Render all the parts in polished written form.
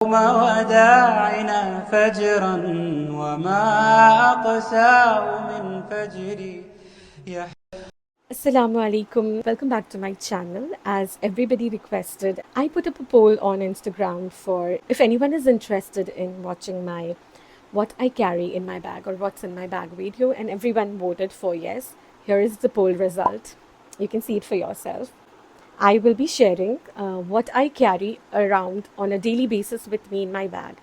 وداعنا فجرا وما أقساه من فجري. Assalamu alaikum. Welcome back to my channel. As everybody requested, I put up a poll on Instagram for if anyone is interested in watching my what I carry in my bag or what's in my bag video, and everyone voted for yes. Here is the poll result. You can see it for yourself. I will be sharing what I carry around on a daily basis with me in my bag.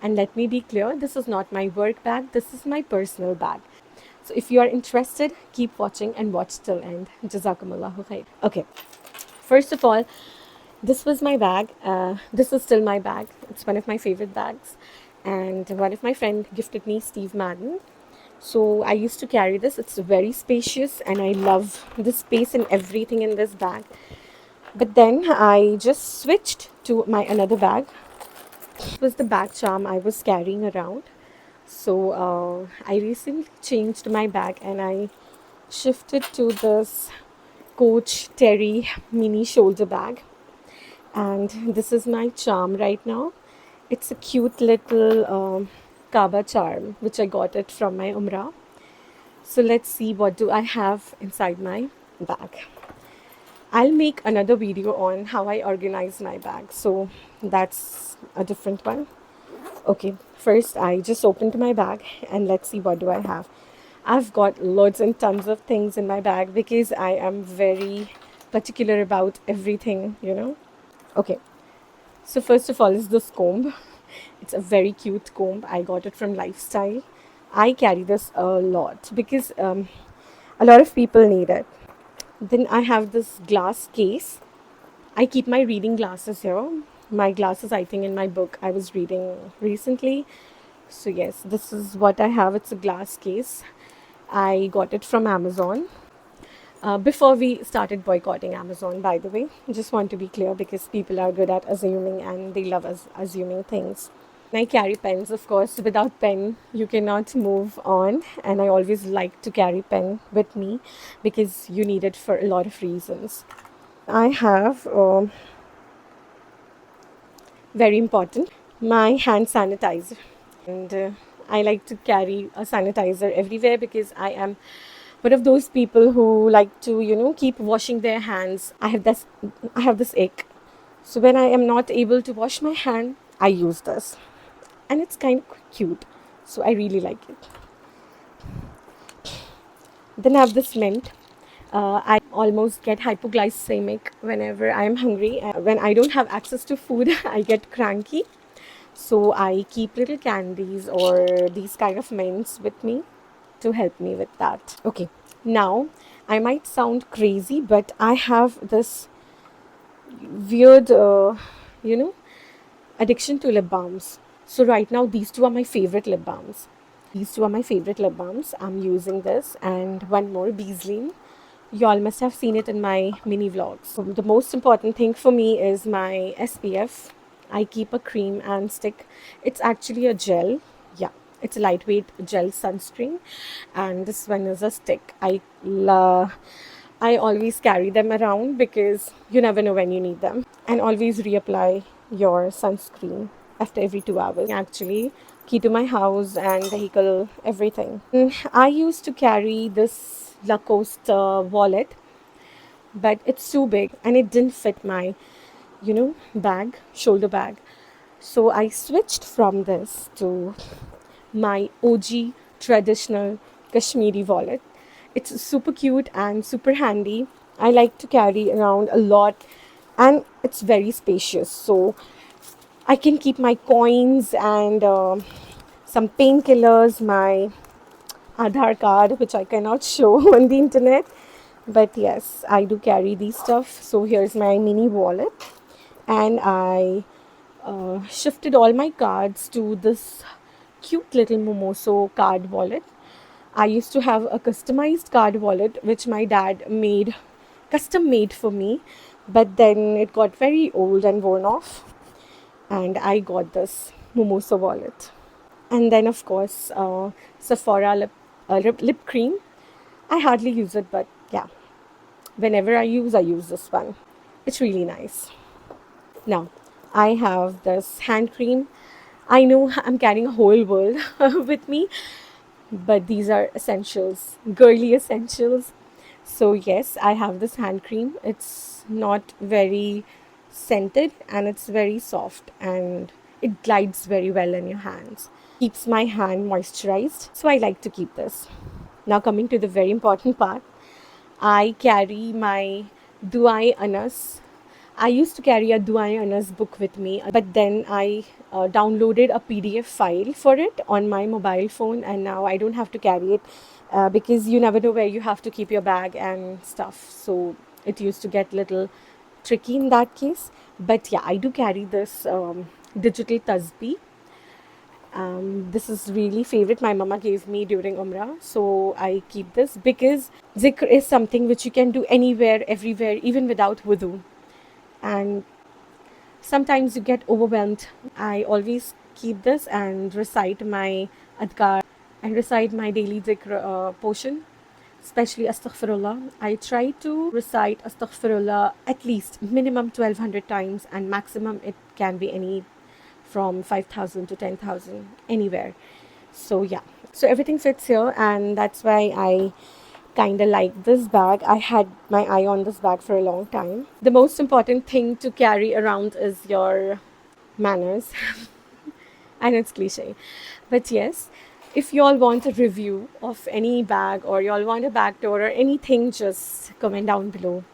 And let me be clear, this is not my work bag, this is my personal bag. So if you are interested, keep watching and watch till end. Jazakumullahu khair. Okay, first of all, this was my bag. This is still my bag. It's one of my favorite bags. And one of my friend gifted me Steve Madden. So I used to carry this. It's very spacious and I love the space and everything in this bag. But then I just switched to my another bag. It was the bag charm I was carrying around. So I recently changed my bag and I shifted to this Coach Terry mini shoulder bag. And this is my charm right now. It's a cute little Kaaba charm which I got it from my Umrah. So let's see what do I have inside my bag. I'll make another video on how I organize my bag. So that's a different one. Okay, first I just opened my bag and let's see what do I have. I've got loads and tons of things in my bag because I am very particular about everything. Okay, so first of all is this comb. It's a very cute comb. I got it from Lifestyle. I carry this a lot because a lot of people need it. Then I have this glass case. I keep my reading glasses here. My glasses, I think, in my book I was reading recently. So, yes, this is what I have. It's a glass case. I got it from Amazon. Before we started boycotting Amazon, by the way, just want to be clear because people are good at assuming and they love us assuming things. I carry pens, of course. Without pen, you cannot move on. And I always like to carry pen with me because you need it for a lot of reasons. I have very important my hand sanitizer, and I like to carry a sanitizer everywhere because I am one of those people who like to keep washing their hands. I have this ick, so when I am not able to wash my hand, I use this, and it's kind of cute, so I really like it. Then I have this mint. I almost get hypoglycemic whenever I am hungry. When I don't have access to food, I get cranky. So I keep little candies or these kind of mints with me to help me with that. Okay, now I might sound crazy, but I have this weird, addiction to lip balms. So right now, these two are my favorite lip balms. I'm using this and one more, Beasley. You all must have seen it in my mini vlogs. So the most important thing for me is my SPF. I keep a cream and stick. It's actually a gel. Yeah, it's a lightweight gel sunscreen, and this one is a stick. I always carry them around because you never know when you need them, and always reapply your sunscreen after every 2 hours. Actually, key to my house and vehicle, everything. I used to carry this Lacoste wallet, but it's too big and it didn't fit my, bag, shoulder bag. So I switched from this to my OG traditional Kashmiri wallet. It's super cute and super handy. I like to carry around a lot and it's very spacious. So I can keep my coins and some painkillers, my Aadhaar card, which I cannot show on the internet. But yes, I do carry these stuff. So here's my mini wallet. And I shifted all my cards to this cute little Momoso card wallet. I used to have a customized card wallet which my dad made, custom made for me, but then it got very old and worn off, and I got this Momoso wallet. And then, of course, Sephora lip cream. I hardly use it, but yeah, whenever I use this one. It's really nice. Now, I have this hand cream. I know I'm carrying a whole world with me, but these are essentials, girly essentials. So, yes, I have this hand cream. It's not very scented and it's very soft and it glides very well in your hands. Keeps my hand moisturized. So, I like to keep this. Now, coming to the very important part, I carry my Duai Anas. I used to carry a Duai Anas book with me, but then I downloaded a PDF file for it on my mobile phone, and now I don't have to carry it because you never know where you have to keep your bag and stuff. So it used to get little tricky in that case. But yeah, I do carry this digital tasbih. This is really favorite. My mama gave me during Umrah, so I keep this because zikr is something which you can do anywhere, everywhere, even without wudu. And sometimes you get overwhelmed. I always keep this and recite my adkar and recite my daily zikr portion, especially astaghfirullah. I try to recite astaghfirullah at least minimum 1200 times, and maximum it can be any from 5,000 to 10,000, anywhere. So, yeah. So, everything fits here, and that's why I kind of like this bag. I had my eye on this bag for a long time. The most important thing to carry around is your manners, and it's cliche. But yes, if you all want a review of any bag or you all want a bag tour or anything, just comment down below.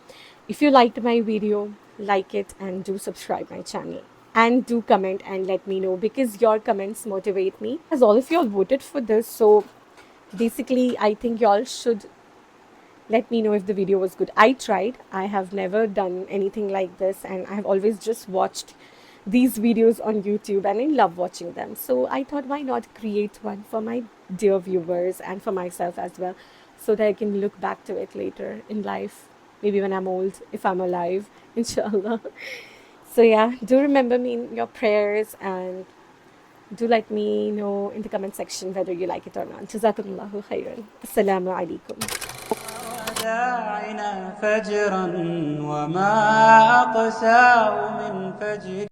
If you liked my video, like it and do subscribe my channel. And do comment and let me know because your comments motivate me. As all of you all voted for this, so basically I think y'all should let me know if the video was good. I tried. I have never done anything like this and I have always just watched these videos on YouTube and I love watching them. So I thought why not create one for my dear viewers and for myself as well so that I can look back to it later in life. Maybe when I'm old, if I'm alive, inshallah. So yeah, do remember me in your prayers and do let me know in the comment section whether you like it or not. Jazakumullahu khairan. Assalamu alaikum. وداعنا فجرا وما أقساه من فجر